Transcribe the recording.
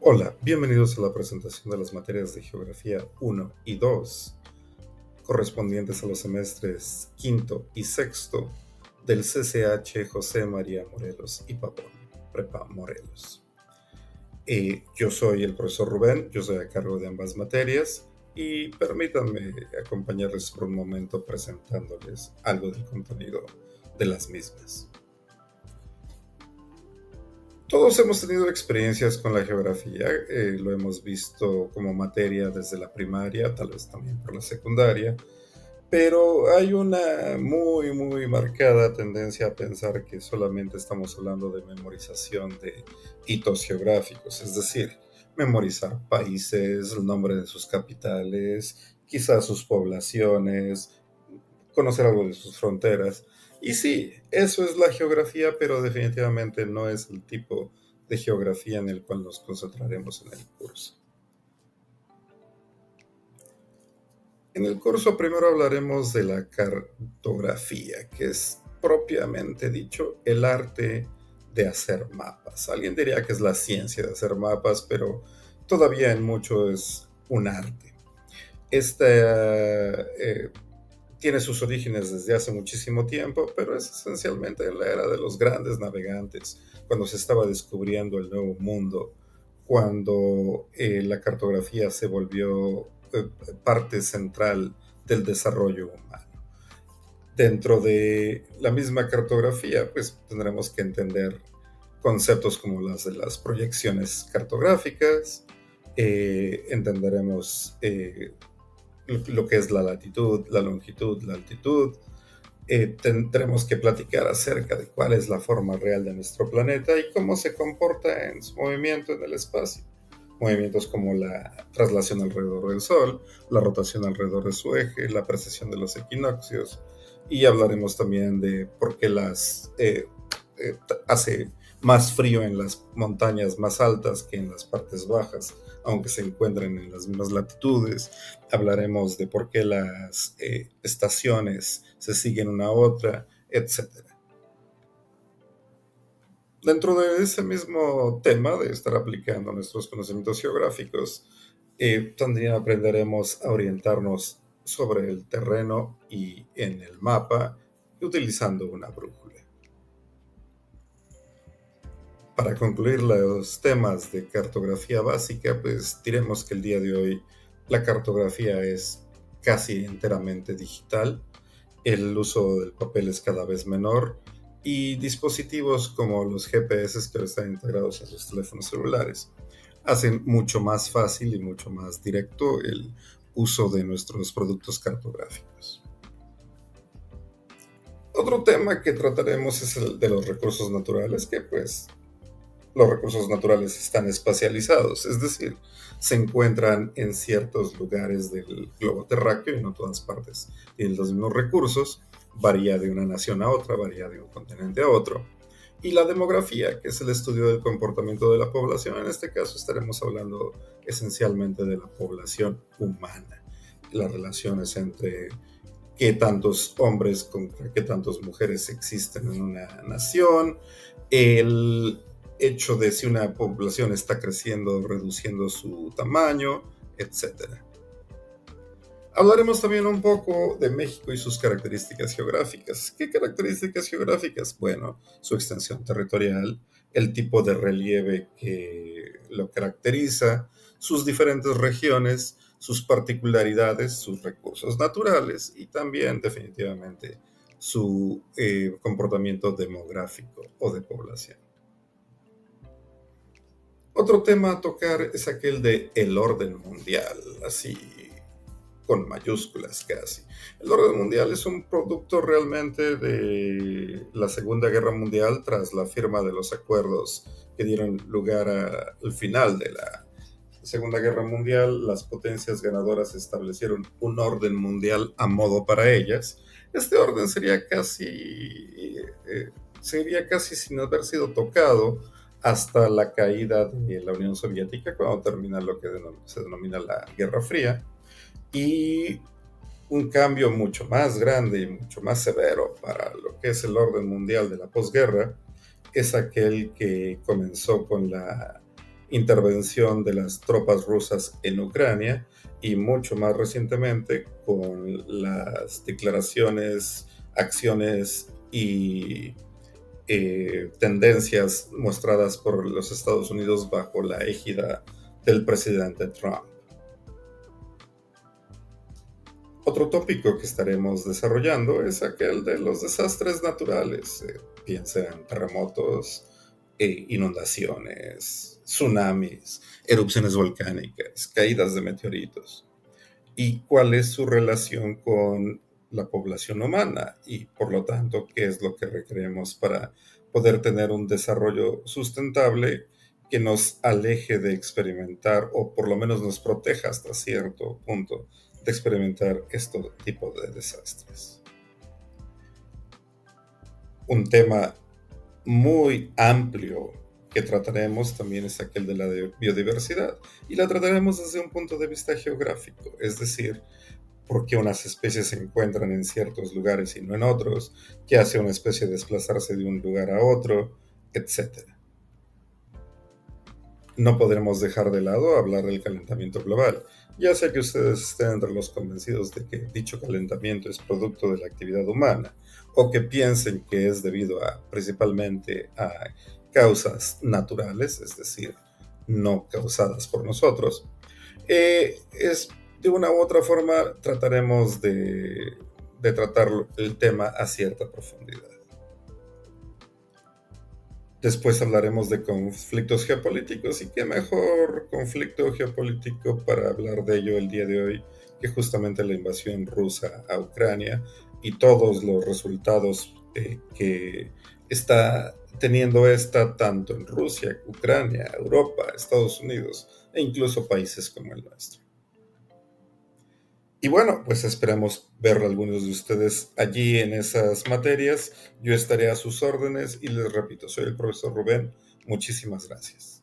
Hola, bienvenidos a la presentación de las materias de Geografía 1 y 2, correspondientes a los semestres quinto y sexto del CCH José María Morelos y Pavón, Prepa Morelos. Yo soy el profesor Rubén, yo soy a cargo de ambas materias y permítanme acompañarles por un momento presentándoles algo del contenido de las mismas. Todos hemos tenido experiencias con la geografía, lo hemos visto como materia desde la primaria, tal vez también por la secundaria, pero hay una muy marcada tendencia a pensar que solamente estamos hablando de memorización de hitos geográficos, es decir, memorizar países, el nombre de sus capitales, quizás sus poblaciones, conocer algo de sus fronteras. Y sí, eso es la geografía, pero definitivamente no es el tipo de geografía en el cual nos concentraremos en el curso. En el curso primero hablaremos de la cartografía, que es propiamente dicho el arte de hacer mapas. Alguien diría que es la ciencia de hacer mapas, pero todavía en mucho es un arte. Esta tiene sus orígenes desde hace muchísimo tiempo, pero es esencialmente en la era de los grandes navegantes, cuando se estaba descubriendo el nuevo mundo, cuando la cartografía se volvió parte central del desarrollo humano. Dentro de la misma cartografía, pues tendremos que entender conceptos como las de las proyecciones cartográficas, entenderemos lo que es la latitud, la longitud, la altitud. Tendremos que platicar acerca de cuál es la forma real de nuestro planeta y cómo se comporta en su movimiento en el espacio. Movimientos como la traslación alrededor del Sol, la rotación alrededor de su eje, la precesión de los equinoccios, y hablaremos también de por qué hace más frío en las montañas más altas que en las partes bajas, aunque se encuentren en las mismas latitudes. Hablaremos de por qué las estaciones se siguen una a otra, etc. Dentro de ese mismo tema de estar aplicando nuestros conocimientos geográficos, también aprenderemos a orientarnos sobre el terreno y en el mapa utilizando una brújula. Para concluir los temas de cartografía básica, pues diremos que el día de hoy la cartografía es casi enteramente digital, el uso del papel es cada vez menor y dispositivos como los GPS que ahora están integrados en los teléfonos celulares hacen mucho más fácil y mucho más directo el uso de nuestros productos cartográficos. Otro tema que trataremos es el de los recursos naturales, que pues los recursos naturales están espacializados, es decir, se encuentran en ciertos lugares del globo terráqueo y no todas partes tienen los mismos recursos, varía de una nación a otra, varía de un continente a otro. Y la demografía, que es el estudio del comportamiento de la población, en este caso estaremos hablando esencialmente de la población humana, las relaciones entre qué tantos hombres contra qué tantas mujeres existen en una nación, el hecho de si una población está creciendo o reduciendo su tamaño, etc. Hablaremos también un poco de México y sus características geográficas. ¿Qué características geográficas? Bueno, su extensión territorial, el tipo de relieve que lo caracteriza, sus diferentes regiones, sus particularidades, sus recursos naturales y también definitivamente su comportamiento demográfico o de población. Otro tema a tocar es aquel de el orden mundial, así con mayúsculas casi. El orden mundial es un producto realmente de la Segunda Guerra Mundial tras la firma de los acuerdos que dieron lugar al final de la Segunda Guerra Mundial. Las potencias ganadoras establecieron un orden mundial a modo para ellas. Este orden sería casi sin haber sido tocado hasta la caída de la Unión Soviética, cuando termina lo que se denomina la Guerra Fría, y un cambio mucho más grande y mucho más severo para lo que es el orden mundial de la posguerra es aquel que comenzó con la intervención de las tropas rusas en Ucrania y mucho más recientemente con las declaraciones, acciones y tendencias mostradas por los Estados Unidos bajo la égida del presidente Trump. Otro tópico que estaremos desarrollando es aquel de los desastres naturales. Piensa en terremotos, inundaciones, tsunamis, erupciones volcánicas, caídas de meteoritos. Y cuál es su relación con la población humana y, por lo tanto, qué es lo que requerimos para poder tener un desarrollo sustentable que nos aleje de experimentar o por lo menos nos proteja hasta cierto punto de experimentar este tipo de desastres. Un tema muy amplio que trataremos también es aquel de la biodiversidad y la trataremos desde un punto de vista geográfico, es decir, por qué unas especies se encuentran en ciertos lugares y no en otros, qué hace una especie desplazarse de un lugar a otro, etc. No podremos dejar de lado hablar del calentamiento global. Ya sé que ustedes estén entre los convencidos de que dicho calentamiento es producto de la actividad humana, o que piensen que es debido principalmente a causas naturales, es decir, no causadas por nosotros. Es de una u otra forma trataremos de tratar el tema a cierta profundidad. Después hablaremos de conflictos geopolíticos y qué mejor conflicto geopolítico para hablar de ello el día de hoy que justamente la invasión rusa a Ucrania y todos los resultados que está teniendo esta tanto en Rusia, Ucrania, Europa, Estados Unidos e incluso países como el nuestro. Y bueno, pues esperamos ver a algunos de ustedes allí en esas materias. Yo estaré a sus órdenes y les repito, soy el profesor Rubén. Muchísimas gracias.